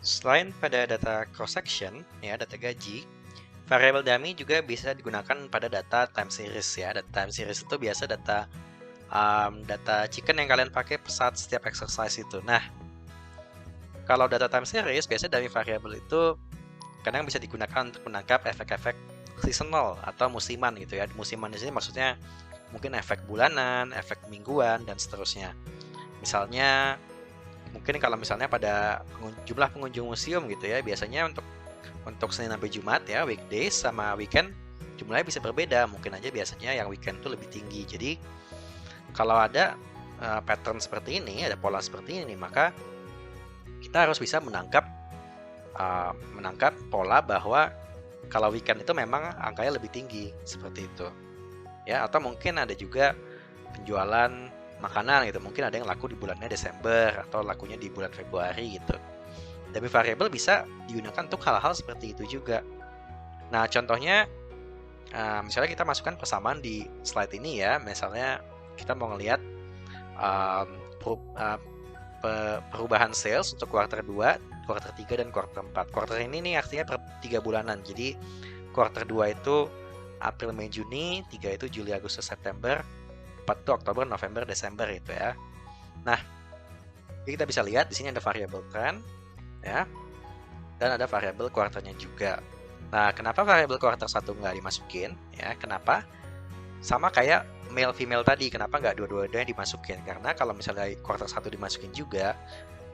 Selain pada data cross-section, ya data gaji, variabel dummy juga bisa digunakan pada data time series ya. Data time series itu biasa data chicken yang kalian pakai saat setiap exercise itu. Nah, kalau data time series, biasanya dummy variabel itu kadang bisa digunakan untuk menangkap efek-efek seasonal atau musiman gitu ya. Musiman di sini maksudnya mungkin efek bulanan, efek mingguan, dan seterusnya. Misalnya, mungkin kalau misalnya pada jumlah pengunjung museum gitu ya, biasanya untuk Senin sampai Jumat ya, weekdays sama weekend jumlahnya bisa berbeda. Mungkin aja biasanya yang weekend itu lebih tinggi. Jadi kalau ada pattern seperti ini, ada pola seperti ini, maka kita harus bisa menangkap pola bahwa kalau weekend itu memang angkanya lebih tinggi seperti itu. Ya, atau mungkin ada juga penjualan makanan gitu. Mungkin ada yang laku di bulannya Desember atau lakunya di bulan Februari gitu. Dummy variable bisa digunakan untuk hal-hal seperti itu juga. Nah, contohnya misalnya kita masukkan persamaan di slide ini ya. Misalnya kita mau ngelihat perubahan sales untuk kuartal 2, kuartal 3, dan kuartal 4. Kuartal ini nih artinya per 3 bulanan. Jadi kuartal 2 itu April, Mei, Juni, 3 itu Juli, Agustus, September, 4 itu Oktober, November, Desember itu ya. Nah, kita bisa lihat di sini ada variabel trend ya. Dan ada variabel kuartalnya juga. Nah, kenapa variabel kuartal 1 nggak dimasukin? Ya, kenapa? Sama kayak male female tadi, kenapa nggak dua-duanya dimasukin? Karena kalau misalnya kuartal 1 dimasukin juga,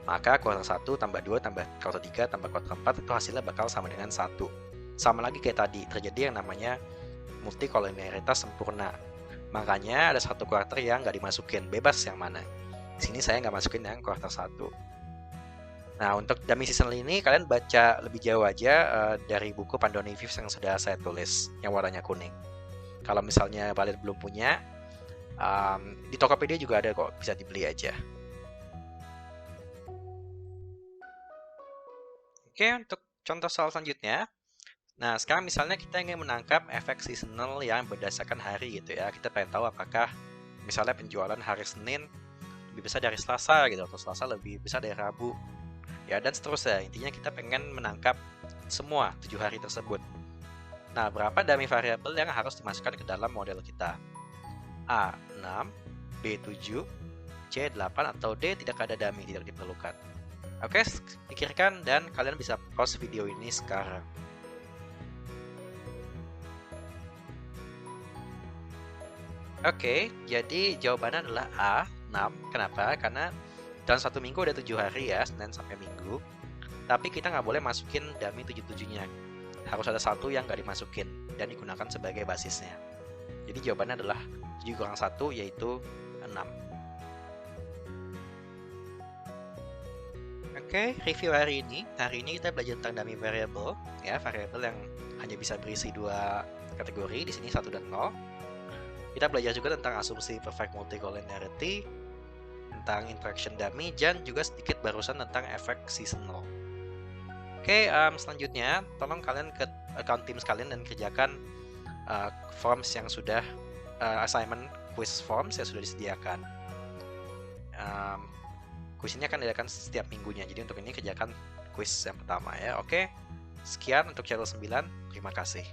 maka kuartal 1 tambah 2 tambah kuartal 3 tambah kuartal 4 itu hasilnya bakal sama dengan 1. Sama lagi kayak tadi, terjadi yang namanya multikoliniaritas sempurna. Makanya ada satu kuartal yang nggak dimasukin, bebas yang mana. Di sini saya nggak masukin yang kuartal 1. Nah, untuk dummy seasonal ini kalian baca lebih jauh aja dari buku Panduan Views yang sudah saya tulis, yang warnanya kuning. Kalau misalnya kalian belum punya, di Tokopedia juga ada kok, bisa dibeli aja. Oke, untuk contoh soal selanjutnya. Nah, sekarang misalnya kita ingin menangkap efek seasonal yang berdasarkan hari gitu ya. Kita pengen tahu apakah misalnya penjualan hari Senin lebih besar dari Selasa gitu, atau Selasa lebih besar dari Rabu. Ya, dan seterusnya. Intinya kita pengen menangkap semua 7 hari tersebut. Nah, berapa dummy variabel yang harus dimasukkan ke dalam model kita? A, 6, B, 7, C, 8, atau D, tidak ada dummy, tidak diperlukan. Oke, pikirkan dan kalian bisa pause video ini sekarang. Oke, jadi jawabannya adalah A, 6. Kenapa? Karena dalam satu minggu ada 7 hari ya, Senin sampai Minggu. Tapi kita nggak boleh masukin dummy 7-7-nya. Harus ada satu yang nggak dimasukin dan digunakan sebagai basisnya. Jadi jawabannya adalah 7 kurang 1, yaitu 6. Oke, review hari ini. Hari ini kita belajar tentang dummy variable, ya, variabel yang hanya bisa berisi 2 kategori, di sini 1 dan 0. Kita belajar juga tentang asumsi perfect multicollinearity, tentang interaction dummy, dan juga sedikit barusan tentang efek seasonal. Oke, selanjutnya tolong kalian ke account Teams kalian dan kerjakan forms yang sudah assignment quiz forms yang sudah disediakan. Quiz ini akan diadakan setiap minggunya, jadi untuk ini kerjakan quiz yang pertama ya. Oke, sekian untuk channel 9, terima kasih.